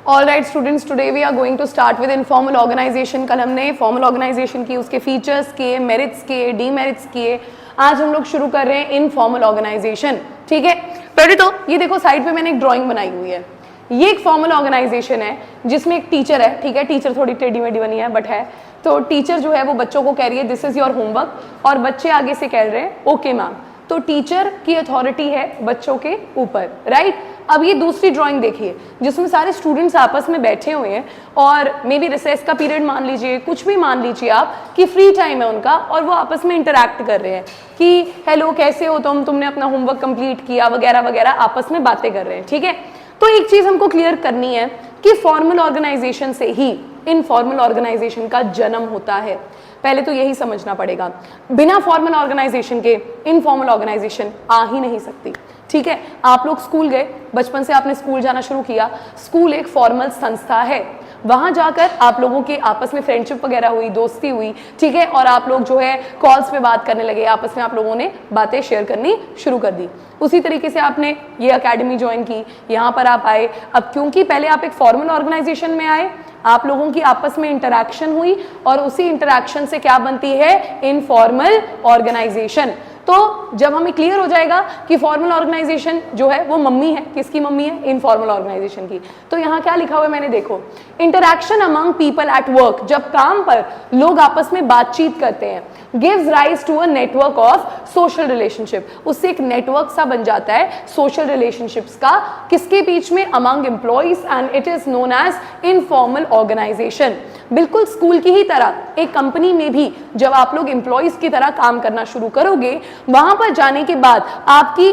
All right students, today we are going to start with informal organisation. कल हमने formal organisation की, उसके features किए, मेरिट्स किए, डीमेरिट्स किए। आज हम लोग शुरू कर रहे हैं इनफॉर्मल ऑर्गेनाइजेशन। ठीक है, पहले तो ये देखो साइड पे मैंने एक ड्राइंग बनाई हुई है। ये एक फॉर्मल ऑर्गेनाइजेशन है जिसमें एक टीचर है। ठीक है, टीचर थोड़ी टेढ़ी मेढ़ी बनी है बट है। तो टीचर जो है वो बच्चों को कह रही है दिस इज योर होमवर्क, और बच्चे आगे से कह रहे हैं ओके मैम। तो टीचर की अथॉरिटी है बच्चों के ऊपर, राइट। अब ये दूसरी ड्राइंग देखिए जिसमें सारे स्टूडेंट्स आपस में बैठे हुए हैं और मे बी रिसेस का पीरियड मान लीजिए, कुछ भी मान लीजिए आप कि फ्री टाइम है उनका, और वो आपस में इंटरैक्ट कर रहे हैं कि हेलो कैसे हो तुमने अपना होमवर्क कंप्लीट किया वगैरह वगैरह, आपस में बातें कर रहे हैं। ठीक है, तो एक चीज हमको क्लियर करनी है कि फॉर्मल ऑर्गेनाइजेशन से ही इनफॉर्मल ऑर्गेनाइजेशन का जन्म होता है। पहले तो यही समझना पड़ेगा, बिना फॉर्मल ऑर्गेनाइजेशन के इनफॉर्मल ऑर्गेनाइजेशन आ ही नहीं सकती। ठीक है, आप लोग स्कूल गए, बचपन से आपने स्कूल जाना शुरू किया। स्कूल एक फॉर्मल संस्था है, वहां जाकर आप लोगों के आपस में फ्रेंडशिप वगैरह हुई, दोस्ती हुई। ठीक है, और आप लोग जो है कॉल्स पे बात करने लगे, आपस में आप लोगों ने बातें शेयर करनी शुरू कर दी। उसी तरीके से आपने ये एकेडमी ज्वाइन की, यहाँ पर आप आए। अब क्योंकि पहले आप एक फॉर्मल ऑर्गेनाइजेशन में आए, आप लोगों की आपस में इंटरैक्शन हुई और उसी इंटरैक्शन से क्या बनती है, इनफॉर्मल ऑर्गेनाइजेशन। तो जब हमें क्लियर हो जाएगा कि फॉर्मल ऑर्गेनाइजेशन जो है वो मम्मी है, किसकी मम्मी है, इनफॉर्मल ऑर्गेनाइजेशन की। तो यहाँ क्या लिखा हुआ है मैंने, देखो, interaction among people at work, जब काम पर लोग आपस में बातचीत करते हैं, gives rise to a network of social relationship, उससे एक नेटवर्क सा बन जाता है सोशल रिलेशनशिप्स का, किसके बीच में, among employees, and it is known as informal organisation. बिल्कुल स्कूल की ही तरह एक कंपनी में भी जब आप लोग एम्प्लॉइज की तरह काम करना शुरू करोगे, वहां पर जाने के बाद आपकी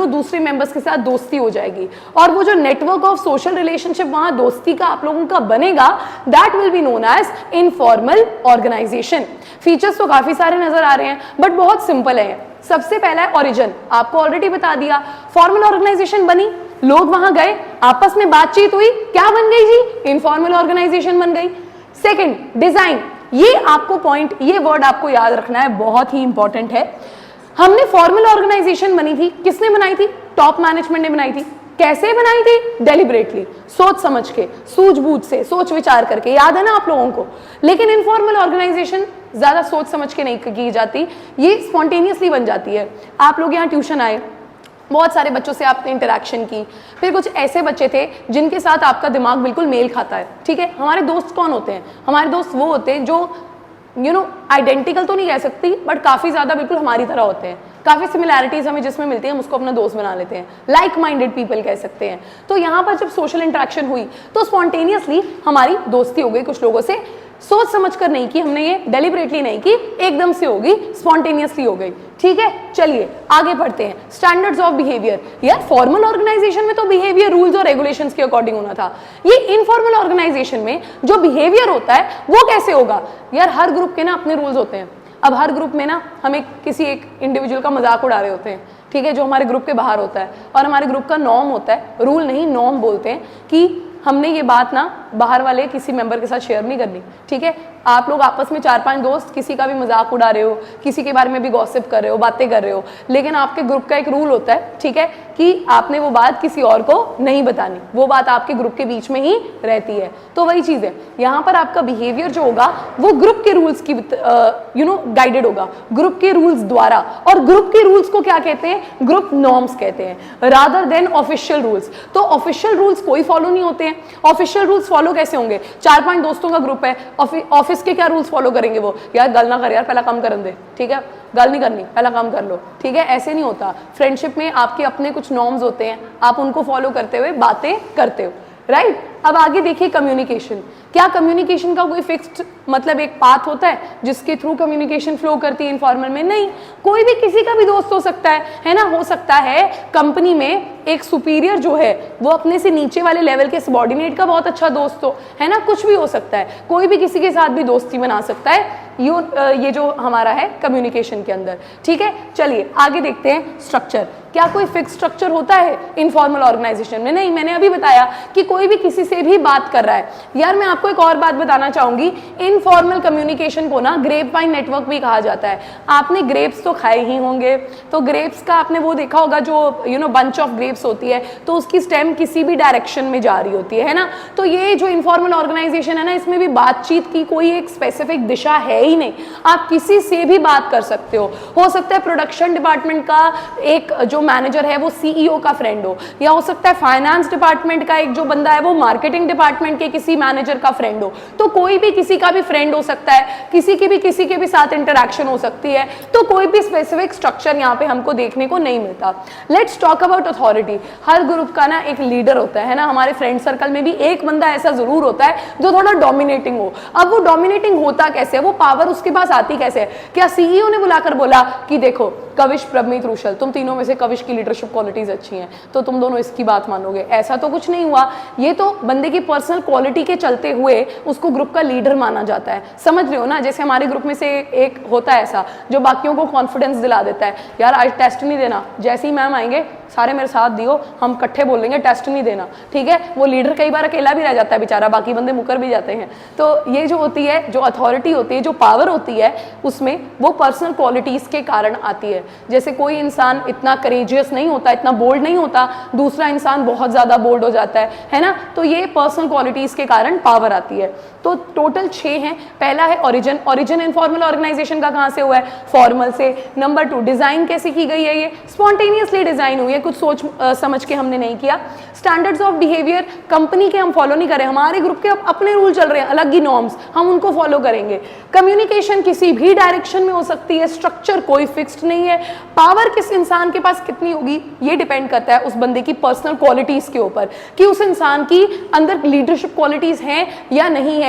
दूसरे मेंबर्स के साथ दोस्ती हो जाएगी, और वो जो नेटवर्क ऑफ सोशल रिलेशनशिप वहां दोस्ती का आप लोगों का बनेगा, that will be known as informal organisation. Features तो काफी सारे नजर आ रहे हैं बट बहुत सिंपल है। सबसे पहला है ओरिजिन, आपको ऑलरेडी बता दिया। फॉर्मल ऑर्गेनाइजेशन बनी, लोग वहां गए, आपस में बातचीत हुई, क्या बन गई जी, इनफॉर्मल ऑर्गेनाइजेशन बन गई। सेकंड, डिजाइन, ये आपको पॉइंट, ये वर्ड आपको याद रखना है, बहुत ही इंपॉर्टेंट है। हमने फॉर्मल ऑर्गेनाइजेशन बनी थी, किसने बनाई थी, टॉप मैनेजमेंट ने बनाई थी। कैसे बनाई थी, डेलिबरेटली, सोच समझ के, सूझबूझ से, सोच विचार करके, याद है ना आप लोगों को। लेकिन इनफॉर्मल ऑर्गेनाइजेशन ज्यादा सोच समझ के नहीं की जाती, ये स्पॉन्टेनियसली बन जाती है। आप लोग यहाँ ट्यूशन आए, बहुत सारे बच्चों से आपने इंटरेक्शन की, फिर कुछ ऐसे बच्चे थे जिनके साथ आपका दिमाग बिल्कुल मेल खाता है। ठीक है, हमारे दोस्त कौन होते हैं, हमारे दोस्त वो होते हैं जो आइडेंटिकल तो नहीं कह सकती बट काफी ज्यादा बिल्कुल हमारी तरह होते हैं। काफी सिमिलैरिटीज हमें जिसमें मिलती है, हम उसको अपना दोस्त बना लेते हैं, लाइक माइंडेड पीपल कह सकते हैं। तो यहाँ पर जब सोशल इंटरेक्शन हुई तो स्पॉन्टेनियसली हमारी दोस्ती हो गई कुछ लोगों से, सोच समझ कर नहीं की हमने, ये डेलिबरेटली नहीं की, एकदम से होगी, स्पॉन्टेनियसली हो गई। ठीक है, चलिए आगे बढ़ते हैं। स्टैंडर्ड्स ऑफ बिहेवियर, यार फॉर्मल ऑर्गेनाइजेशन में तो बिहेवियर रूल्स और रेगुलेशंस के अकॉर्डिंग होना था, ये इनफॉर्मल ऑर्गेनाइजेशन में जो बिहेवियर होता है वो कैसे होगा। यार हर ग्रुप के ना अपने रूल्स होते हैं। अब हर ग्रुप में ना हम किसी एक इंडिविजुअल का मजाक उड़ा रहे होते हैं, ठीक है, जो हमारे ग्रुप के बाहर होता है, और हमारे ग्रुप का नॉर्म होता है, रूल नहीं नॉर्म बोलते हैं, कि हमने ये बात ना बाहर वाले किसी मेंबर के साथ शेयर नहीं करनी। ठीक है, आप लोग आपस में 4-5 दोस्त किसी का भी मजाक उड़ा रहे हो, किसी के बारे में भी गॉसिप कर रहे हो, बातें कर रहे हो, लेकिन आपके ग्रुप का एक रूल होता है, ठीक है, कि आपने वो बात किसी और को नहीं बतानी, वो बात आपके ग्रुप के बीच में ही रहती है। तो वही चीज है, यहाँ पर आपका बिहेवियर जो होगा वो ग्रुप के रूल्स की गाइडेड होगा, ग्रुप के रूल्स द्वारा। और ग्रुप के रूल्स को क्या कहते हैं, ग्रुप नॉर्म्स कहते हैं, रादर देन ऑफिशियल रूल्स। तो ऑफिशियल रूल्स कोई फॉलो नहीं होते हैं। ऑफिशियल रूल्स फॉलो कैसे होंगे, 4-5 दोस्तों का ग्रुप है, ऑफिस के क्या रूल्स फॉलो करेंगे वो, यार गल ना कर यार, पहला काम करन दे, ठीक है, गल नहीं करनी, पहला काम कर लो। ठीक है, ऐसे नहीं होता। फ्रेंडशिप में आपके अपने कुछ नॉर्म्स होते हैं, आप उनको फॉलो करते हुए बातें करते हो, राइट। अब आगे देखिए कम्युनिकेशन। क्या कम्युनिकेशन का कोई फिक्स्ड मतलब एक पाथ होता है जिसके थ्रू कम्युनिकेशन फ्लो करती है इनफॉर्मल में? नहीं, कोई भी किसी का भी दोस्त हो सकता है ना। हो सकता है कंपनी में एक सुपीरियर जो है वो अपने से नीचे वाले लेवल के सबऑर्डिनेट का बहुत अच्छा दोस्त हो, है ना, कुछ भी हो सकता है, कोई भी किसी के साथ भी दोस्ती बना सकता है, ये जो हमारा है कम्युनिकेशन के अंदर। ठीक है, चलिए आगे देखते हैं स्ट्रक्चर। क्या कोई फिक्स स्ट्रक्चर होता है इनफॉर्मल ऑर्गेनाइजेशन में? नहीं। मैंने अभी बताया कि कोई भी किसी से भी बात कर रहा है। यार मैं आपको एक और बात बताना चाहूंगी, इनफॉर्मल कम्युनिकेशन को ना ग्रेप वाइन नेटवर्क भी कहा जाता है। आपने ग्रेप्स तो खाए ही होंगे, तो ग्रेप्स का आपने वो देखा होगा जो बंच ऑफ ग्रेप्स होती है, तो उसकी स्टेम किसी भी डायरेक्शन में जा रही होती है ना। तो ये जो इनफॉर्मल ऑर्गेनाइजेशन है ना, इसमें भी बातचीत की कोई एक स्पेसिफिक दिशा है ही नहीं, आप किसी से भी बात कर सकते हो सकता है प्रोडक्शन डिपार्टमेंट का एक जो मैनेजर है वो सीईओ का फ्रेंड हो, या हो सकता है फाइनेंस डिपार्टमेंट का एक जो बंदा है वो मार्केटिंग डिपार्टमेंट के किसी मैनेजर का फ्रेंड हो। तो कोई भी किसी का भी फ्रेंड हो सकता है, किसी के भी साथ इंटरेक्शन हो सकती है। तो कोई भी स्पेसिफिक स्ट्रक्चर यहाँ पे हमको देखने को नहीं मिलता। Let's talk about authority. Her group का ना एक लीडर होता है ना, हमारे फ्रेंड सर्कल में भी एक बंदा ऐसा जरूर होता है जो थोड़ा डोमिनेटिंग हो। अब वो डोमिनेटिंग होता कैसे है, वो पावर उसके पास आती कैसे है? क्या सीईओ ने बुलाकर बोला कि देखो कविश, प्रभमीत, रुशल, तुम तीनों में से कविश की लीडरशिप क्वालिटीज अच्छी हैं तो तुम दोनों इसकी बात मानोगे? ऐसा तो कुछ नहीं हुआ। ये तो बंदे की पर्सनल क्वालिटी के चलते हुए उसको ग्रुप का लीडर माना जाता है। समझ रहे हो ना? जैसे हमारे ग्रुप में से एक होता है ऐसा जो बाकियों को कॉन्फिडेंस दिला देता है, यार आज टेस्ट नहीं देना, जैसे ही मैम आएंगे सारे मेरे साथ दियो, हम इकट्ठे बोल लेंगे टेस्ट नहीं देना, ठीक है? वो लीडर कई बार अकेला भी रह जाता है बेचारा, बाकी बंदे मुकर भी जाते हैं। तो ये जो होती है, जो अथॉरिटी होती है, जो पावर होती है, उसमें वो पर्सनल क्वालिटीज के कारण आती है। जैसे कोई इंसान इतना करेजियस नहीं होता, इतना बोल्ड नहीं होता, दूसरा इंसान बहुत ज्यादा बोल्ड हो जाता है ना? तो ये पर्सनल क्वालिटीज के कारण पावर आती है। तो टोटल 6 हैं। पहला है ओरिजिन। ओरिजिन इनफॉर्मल ऑर्गेनाइजेशन का कहां से हुआ है? फॉर्मल से। नंबर 2, डिजाइन कैसे की गई है? ये स्पॉन्टेनियसली डिजाइन हुई है, कुछ सोच समझ के हमने नहीं किया। स्टैंडर्ड्स ऑफ बिहेवियर, कंपनी के हम फॉलो नहीं करें, हमारे ग्रुप के अपने रूल चल रहे हैं, अलग ही नॉर्म्स, हम उनको फॉलो करेंगे। कम्युनिकेशन किसी भी डायरेक्शन में हो सकती है, स्ट्रक्चर कोई फिक्स्ड नहीं है। पावर किस इंसान के पास कितनी होगी ये डिपेंड करता है उस बंदे की पर्सनल क्वालिटीज के ऊपर, कि उस इंसान की अंदर लीडरशिप क्वालिटीज हैं या नहीं है।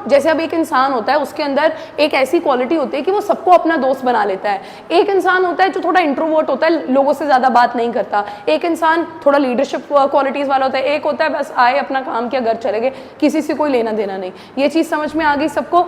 जैसे अब एक इंसान होता है, उसके अंदर एक ऐसी क्वालिटी होती है कि वो सबको अपना दोस्त बना लेता है। एक इंसान होता है जो थोड़ा इंट्रोवर्ट होता है, लोगों से ज्यादा बात नहीं करता। एक इंसान थोड़ा लीडरशिप क्वालिटीज वाला होता है। एक होता है बस आए, अपना काम किया, घर चले गए, किसी से कोई लेना देना नहीं। ये चीज समझ में आ गई सबको?